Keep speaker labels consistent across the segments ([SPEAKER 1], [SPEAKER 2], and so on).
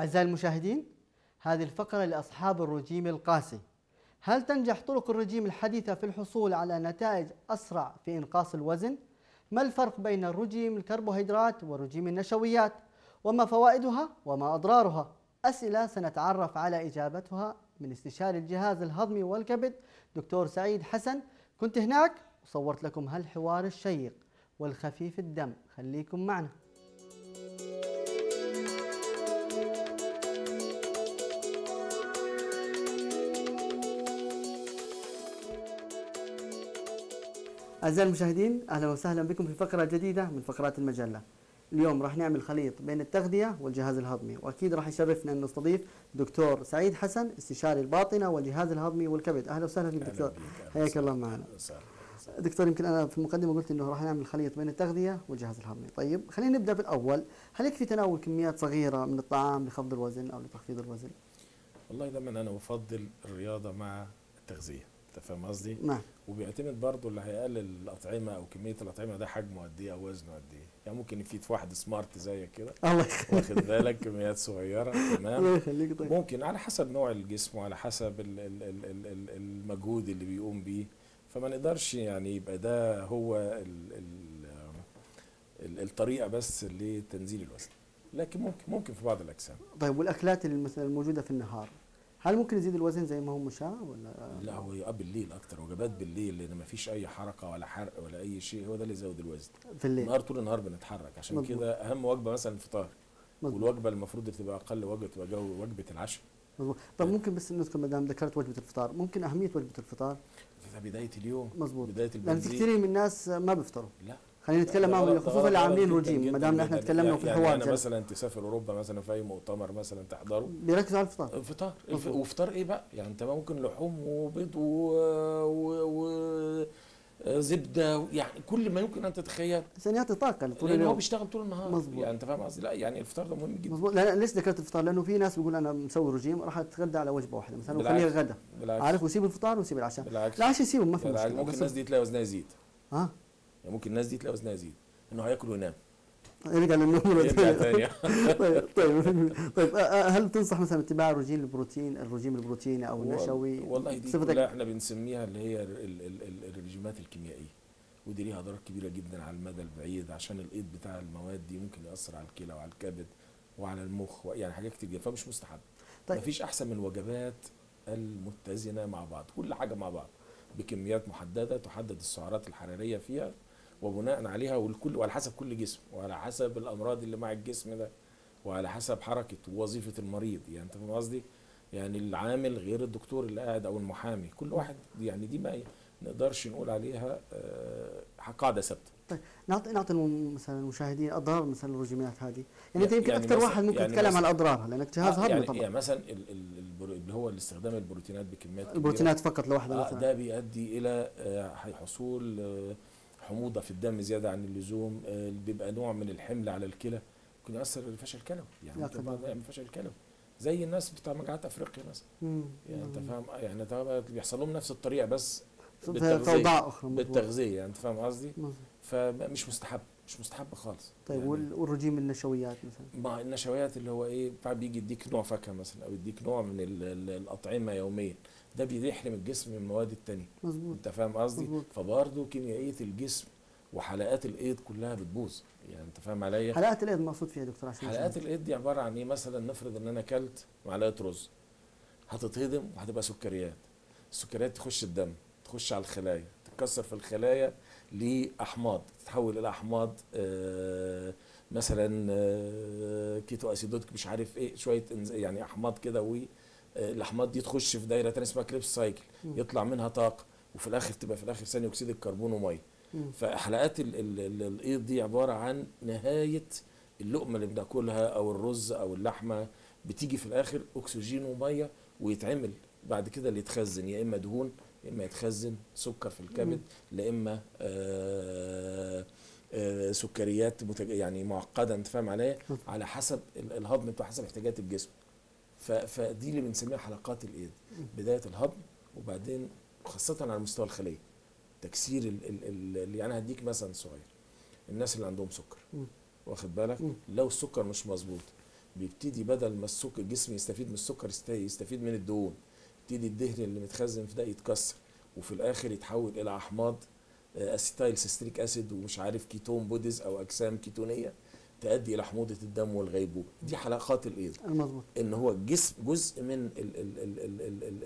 [SPEAKER 1] أعزائي المشاهدين، هذه الفقرة لأصحاب الرجيم القاسي. هل تنجح طرق الرجيم الحديثة في الحصول على نتائج أسرع في إنقاص الوزن؟ ما الفرق بين الرجيم الكربوهيدرات ورجيم النشويات؟ وما فوائدها وما أضرارها؟ أسئلة سنتعرف على إجابتها من استشاري الجهاز الهضمي والكبد دكتور سعيد حسن. كنت هناك وصورت لكم هالحوار الشيق والخفيف الدم، خليكم معنا. أعزائي المشاهدين، أهلا وسهلا بكم في فقرة جديدة من فقرات المجلة. اليوم راح نعمل خليط بين التغذية والجهاز الهضمي، وأكيد راح يشرفنا أن نستضيف دكتور سعيد حسن، استشاري الباطنة والجهاز الهضمي والكبد. أهلا وسهلا فيك دكتور، حياك الله معنا. دكتور، يمكن أنا في المقدمة قلت أنه راح نعمل خليط بين التغذية والجهاز الهضمي. طيب خلينا نبدأ بالأول، هل يكفي تناول كميات صغيرة من الطعام لخفض الوزن أو لتخفيض الوزن؟
[SPEAKER 2] والله دايما أنا بفضل الرياضة مع التغذية، أنت فاهم قصدي؟
[SPEAKER 1] نعم.
[SPEAKER 2] وبيعتمد برضه اللي هيقلل الأطعمة أو كمية الأطعمة ده حجمه قد إيه أو وزنه قد إيه. يعني ممكن يفيد في واحد سمارت زيك كده،
[SPEAKER 1] الله يخليك،
[SPEAKER 2] واخد بالك، كميات صغيرة تمام.
[SPEAKER 1] الله يخليك. طيب
[SPEAKER 2] ممكن على حسب نوع الجسم وعلى حسب المجهود اللي بيقوم بيه، فما نقدرش يعني يبقى ده هو الطريقة بس لتنزيل الوزن، لكن ممكن في بعض الأجسام.
[SPEAKER 1] طيب، والأكلات اللي مثلا الموجودة في النهار، هل ممكن يزيد الوزن زي ما هو مشاع ولا؟
[SPEAKER 2] لا، هو بالليل اكتر، وجبات بالليل، لان ما فيش اي حركه ولا حرق ولا اي شيء، هو ده اللي يزود الوزن.
[SPEAKER 1] في الليل
[SPEAKER 2] النهار طول النهار بنتحرك، عشان
[SPEAKER 1] مظبوط.
[SPEAKER 2] كده اهم وجبه مثلا الفطار،
[SPEAKER 1] مظبوط.
[SPEAKER 2] والوجبه المفروض تبقى اقل وجبه تبقى وجبه العشاء.
[SPEAKER 1] مظبوط. طب ممكن بس نذكر ما دام ذكرت وجبة الفطار، ممكن أهمية وجبة الفطار؟
[SPEAKER 2] ده بدايه اليوم.
[SPEAKER 1] مظبوط.
[SPEAKER 2] بدايه
[SPEAKER 1] لأن
[SPEAKER 2] البنزين.
[SPEAKER 1] في كثير من الناس ما بيفطروا.
[SPEAKER 2] لا،
[SPEAKER 1] خلينا نتكلم معهم خصوصا اللي عاملين رجيم، ما دام احنا تكلمنا في الحوار.
[SPEAKER 2] يعني مثلا تسافر اوروبا مثلا في اي مؤتمر مثلا تحضره،
[SPEAKER 1] بيركزوا على الفطار.
[SPEAKER 2] الفطار وفطار ايه بقى؟ يعني انت ممكن لحوم وبيض زبده، يعني كل ما يمكن ان تتخيل
[SPEAKER 1] عشان يعطي طاقه طول
[SPEAKER 2] لان
[SPEAKER 1] اليوم.
[SPEAKER 2] هو بيشتغل طول النهار.
[SPEAKER 1] مظبوط.
[SPEAKER 2] يعني انت فاهم قصدي؟ لا يعني الفطار ده مهم جدا.
[SPEAKER 1] مظبوط. لا، ليش ذكرت الفطار؟ لانه في ناس بيقول انا مسوي رجيم راح اتغدى على وجبه واحده مثلا وخليها غدا، عارف، ويسيب الفطار ويسيب العشاء.
[SPEAKER 2] بالعكس،
[SPEAKER 1] العشاء يسيبه ما في
[SPEAKER 2] مشكله.
[SPEAKER 1] مشكله.
[SPEAKER 2] ممكن الناس دي تلاقي وزنها يزيد.
[SPEAKER 1] يعني
[SPEAKER 2] ممكن الناس دي تلاقي وزنها يزيد انه هياكل وينام،
[SPEAKER 1] يرجع للنوم
[SPEAKER 2] يرجع ثاني.
[SPEAKER 1] طيب هل تنصح مثلا اتباع الرجيم البروتيني او النشوي؟
[SPEAKER 2] والله دي كلها احنا بنسميها اللي هي الرجيمات الكيميائيه، ودي ليها اضرار كبيره جدا على المدى البعيد، عشان الايض بتاع المواد دي ممكن ياثر على الكلى وعلى الكبد وعلى المخ، يعني حاجات كتير، فمش مستحب.
[SPEAKER 1] طيب.
[SPEAKER 2] مفيش احسن من الوجبات المتزنه مع بعض، كل حاجه مع بعض بكميات محدده تحدد السعرات الحراريه فيها، وبناء عليها والكل، وعلى حسب كل جسم، وعلى حسب الامراض اللي مع الجسم ده، وعلى حسب حركه ووظيفه المريض. يعني انت فاهم قصدي؟ يعني العامل غير الدكتور اللي قاعد او المحامي، كل واحد يعني دي ما نقدرش نقول عليها قاعده ثابته.
[SPEAKER 1] طيب نعطي مثلا المشاهدين اضرار مثلا الرجيمات هذه، يعني انت يمكن اكثر واحد ممكن تتكلم عن اضرارها لانك جهاز هضمي طبعا.
[SPEAKER 2] يعني مثلا اللي هو الاستخدام البروتينات بكميات كبيره،
[SPEAKER 1] البروتينات فقط لوحدها مثلا،
[SPEAKER 2] ده بيؤدي الى حصول حموضه في الدم زياده عن اللزوم، بيبقى نوع من الحمل على الكلى، ممكن ياثر الفشل الكلوي، يعني ممكن يعمل فشل كلوي زي الناس بتاع مجاعات افريقيا مثلا. يعني انت فاهم، يعني بيحصل لهم نفس الطريقه بس بالتغذيه، يعني انت فاهم قصدي؟ فمش مستحب، مش مستحب خالص.
[SPEAKER 1] طيب يعني والرجيم النشويات مثلا؟
[SPEAKER 2] مع النشويات اللي هو ايه، بيجي يديك نوع فاكهه مثلا او يديك نوع من الاطعمه يوميا، ده بيحرم الجسم من المواد التانية.
[SPEAKER 1] مظبوط.
[SPEAKER 2] انت فاهم قصدي؟ فبرضه كيميائيه الجسم وحلقات الايض كلها بتبوظ. يعني انت فاهم عليا؟
[SPEAKER 1] حلقات الايض مقصود فيها دكتور عشان
[SPEAKER 2] حلقات الايض دي عباره عن ايه؟ مثلا نفرض ان انا اكلت معلقه رز، هتتهضم وهتبقى سكريات، السكريات تخش الدم، تخش على الخلايا، تتكسر في الخلايا لاحماض، تتحول الى احماض مثلا كيتو اسيدوتك مش عارف ايه، شويه يعني احماض كده، والاحماض دي تخش في دايره ثانيه اسمها كريبس سايكل، يطلع منها طاقه، وفي الاخر تبقى في الاخر ثاني اكسيد الكربون وميه. فحلقات الايض دي عباره عن نهايه اللقمه اللي بناكلها او الرز او اللحمه، بتيجي في الاخر اكسجين وميه، ويتعمل بعد كده اللي يتخزن يا اما دهون يا اما يتخزن سكر في الكبد، لا اما سكريات يعني معقده، انت فاهم عليا؟ على حسب الهضم بتاع حسب احتياجات الجسم. فدي اللي بنسميها حلقات الايض، بدايه الهضم، وبعدين خاصه على مستوى الخليه تكسير اللي انا هديك مثلا صغير، الناس اللي عندهم سكر، واخد بالك؟ لو السكر مش مظبوط بيبتدي بدل ما السكر الجسم يستفيد من السكر يستفيد من الدهون، يبتدي الدهن اللي متخزن في ده يتكسر، وفي الاخر يتحول الى احماض اسيتايل سيستريك اسيد ومش عارف كيتون بوديز او اجسام كيتونيه تؤدي الى حموضه الدم والغيبوبه. دي حلقات الايض.
[SPEAKER 1] المظبوط.
[SPEAKER 2] ان هو الجسم جزء من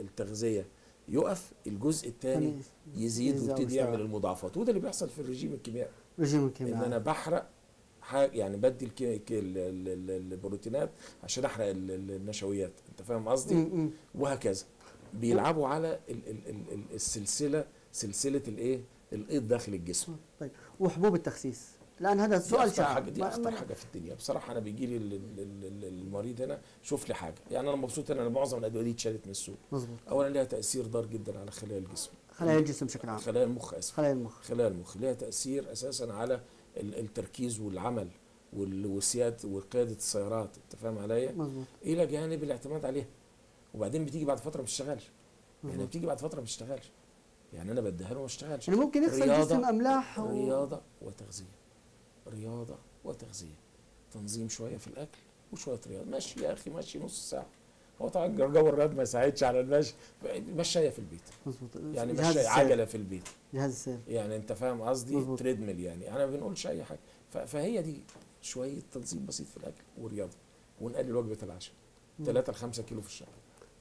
[SPEAKER 2] التغذيه يقف، الجزء الثاني يزيد ويبتدي يعمل المضاعفات. وده اللي بيحصل في الرجيم الكيميائي.
[SPEAKER 1] رجيم الكيميائي
[SPEAKER 2] ان انا بحرق حاجه، يعني بدي البروتينات عشان احرق النشويات، انت فاهم قصدي؟ وهكذا بيلعبوا على السلسله، سلسله الايه؟ الايض داخل الجسم.
[SPEAKER 1] طيب وحبوب التخسيس، لان هذا سؤال شائع.
[SPEAKER 2] دي اخطر حاجه في الدنيا بصراحه. انا بيجي لي المريض هنا شوف لي حاجه، يعني انا مبسوط ان معظم الادويه دي اتشالت من السوق.
[SPEAKER 1] مظبوط.
[SPEAKER 2] اولا لها تاثير ضار جدا على خلايا الجسم،
[SPEAKER 1] خلايا الجسم بشكل عام،
[SPEAKER 2] خلايا المخ اسف،
[SPEAKER 1] خلايا
[SPEAKER 2] المخ لها تاثير اساسا على التركيز والعمل وقياده السيارات، انت فاهم عليا؟
[SPEAKER 1] مظبوط.
[SPEAKER 2] الى جانب الاعتماد عليها. وبعدين بتيجي بعد فتره ما بتشتغلش، يعني بتيجي بعد فتره ما بتشتغلش، يعني انا بديها له ما اشتغلش.
[SPEAKER 1] يعني ممكن يخسر الجسم املاح
[SPEAKER 2] رياضه وتغذيه، رياضه وتغذيه، تنظيم شويه في الاكل وشويه رياضه. ماشي يا اخي، ماشي نص ساعه. هو طبعا جو الرياض ما يساعدش على المشي، مشايه في البيت.
[SPEAKER 1] مظبوط.
[SPEAKER 2] يعني مشايه عجله في البيت،
[SPEAKER 1] جهاز السير،
[SPEAKER 2] يعني انت فاهم قصدي؟ تريدميل، يعني انا ما بنقولش اي حاجه. فهي دي شويه تنظيم بسيط في الاكل ورياضه، ونقلل وجبه العشاء 3 ل 5 كيلو في الشهر.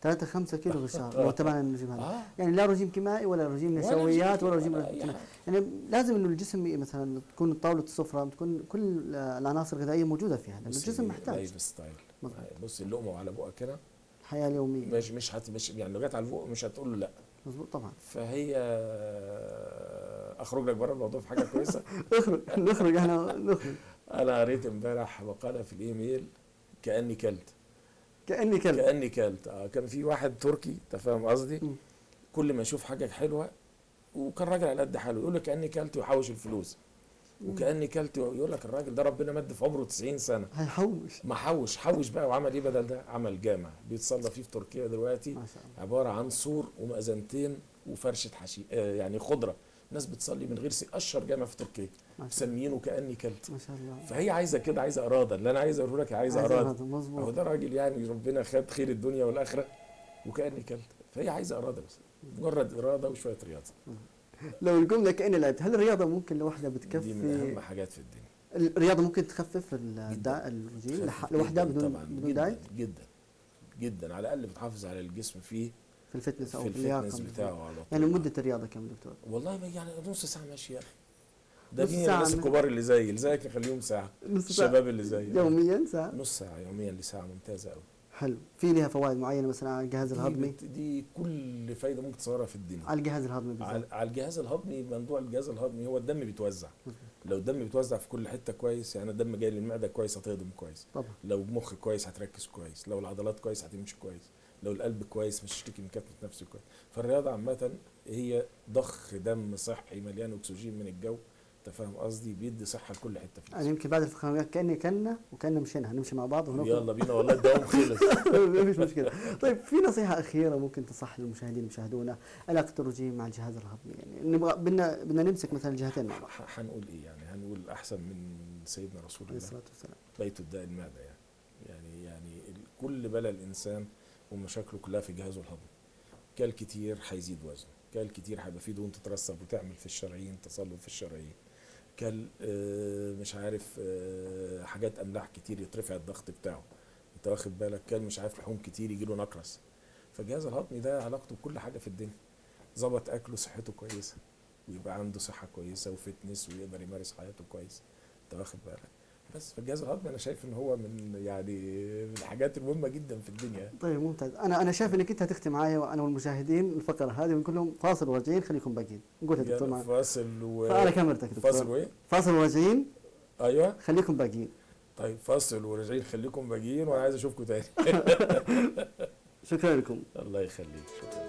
[SPEAKER 1] 3 5 كيلو في الشهر لو تبعنا الرجيم هذا. يعني لا رجيم كيميائي ولا رجيم نشويات ولا رجيم يعني لازم انه الجسم مثلا تكون طاوله السفره تكون كل العناصر الغذائيه موجوده فيها، لان الجسم محتاج.
[SPEAKER 2] لايف ستايل. بص اللقمه وعلى بقك كده،
[SPEAKER 1] الحياه اليوميه
[SPEAKER 2] مش يعني لو جت على البق مش هتقول له لا.
[SPEAKER 1] مظبوط طبعا.
[SPEAKER 2] فهي اخرج لك بره الموضوع في حاجه كويسه.
[SPEAKER 1] نخرج احنا.
[SPEAKER 2] انا قريت امبارح مقاله في الايميل كاني كلت. كاني كلت. كان في واحد تركي، انت فاهم قصدي؟ كل ما يشوف حاجه حلوه، وكان راجل على قد حاله، يقول لك كاني كلت ويحوش الفلوس. وكاني كلت، يقول لك الراجل ده ربنا مد في عمره 90 سنه
[SPEAKER 1] هيحوش.
[SPEAKER 2] ما حوش بقى، وعمل ايه بدل ده؟ عمل جامع بيتصلى فيه في تركيا دلوقتي، ما شاء الله. عباره عن سور ومأذنتين وفرشه يعني خضره. الناس بتصلي من غير اشهر جامع في تركيا مسميينه كاني كلت.
[SPEAKER 1] ما شاء الله.
[SPEAKER 2] فهي عايزه كده، عايزه اراده. اللي انا عايز اقوله لك عايزه اراده.
[SPEAKER 1] مظبوط.
[SPEAKER 2] هو ده راجل يعني ربنا خد خير الدنيا والاخره وكاني كلت. فهي عايزه اراده بس، مجرد اراده وشويه رياضه.
[SPEAKER 1] لو الجمله كاني لعبت، هل الرياضه ممكن لوحدها بتكفي؟
[SPEAKER 2] دي من اهم حاجات في الدنيا.
[SPEAKER 1] الرياضه ممكن تخفف الرجيم لوحدها بدون دايت؟
[SPEAKER 2] جدا. على الاقل بتحافظ على الجسم في
[SPEAKER 1] الفتنس او
[SPEAKER 2] في الفتنس بتاعه.
[SPEAKER 1] يعني مده الرياضه كم دكتور؟
[SPEAKER 2] والله يعني نص ساعه ماشي يا اخي. ده في الناس الكبار اللي زيك نخليهم ساعه. الشباب اللي زي
[SPEAKER 1] يوميا ساعه،
[SPEAKER 2] نص ساعه يوميا لساعه، ممتازه قوي.
[SPEAKER 1] حلو. في لها فوائد معينه مثلا على الجهاز الهضمي؟
[SPEAKER 2] دي كل فايده ممكن تصورها في الدنيا
[SPEAKER 1] على الجهاز الهضمي بالذات.
[SPEAKER 2] على الجهاز الهضمي. موضوع الجهاز الهضمي هو الدم بيتوزع. لو الدم بيتوزع في كل حته كويس، يعني الدم جاي للمعده كويس هتهضم كويس طبعا. لو المخ كويس هتركز كويس، لو العضلات كويس هتمشي كويس، لو القلب كويس مش هتشتكي من كتمه نفس كويس. فالرياضه عامه هي ضخ دم صحي مليان اكسجين من الجو، انت فاهم قصدي؟ بيدي صحه لكل حته في
[SPEAKER 1] يعني يمكن بعد الفقره كاني كلنا وكاننا مشينا، هنمشي مع بعض
[SPEAKER 2] يلا بينا والله الدوام خلص.
[SPEAKER 1] مفيش مشكله. طيب في نصيحه اخيره ممكن تصح للمشاهدين اللي يشاهدونا علاقه الرجيم مع الجهاز الهضمي؟ يعني نبغى بدنا نمسك مثلا الجهتين مع بعض.
[SPEAKER 2] هنقول ايه يعني؟ هنقول احسن من سيدنا رسول الله عليه الصلاه والسلام بيت الداء المعده. يعني كل بلا الانسان ومشاكله كلها في جهازه الهضمي. كل كتير هيزيد وزنه، كل كتير هيبقى فيه دهون تترسب وتعمل في الشرايين تصلب في الشرايين، كل مش عارف حاجات املاح كتير يترفع الضغط بتاعه، انت واخد بالك؟ كل مش عارف لحوم كتير يجي له نقرس. فالجهاز الهضمي ده علاقته بكل حاجه في الدنيا. ظبط اكله صحته كويسه، ويبقى عنده صحه كويسه وفتنس ويقدر يمارس حياته كويس، انت واخد بالك؟ بس فالجهاز الهضمي انا شايف ان هو من الحاجات المهمه جدا في الدنيا.
[SPEAKER 1] طيب ممتاز. انا شايف انك انت هتختم معايا وانا والمشاهدين الفقره هذه ونقول لهم فاصل وراجعين، خليكم باقيين. نقول يا دكتور معنا
[SPEAKER 2] فاصل
[SPEAKER 1] على كاميرتك دكتور.
[SPEAKER 2] فاصل وايه؟
[SPEAKER 1] فاصل وراجعين.
[SPEAKER 2] ايوه
[SPEAKER 1] خليكم باقيين.
[SPEAKER 2] طيب فاصل وراجعين، خليكم باقيين، وانا عايز اشوفكم تاني.
[SPEAKER 1] شكرا لكم.
[SPEAKER 2] الله يخليك، شكرا.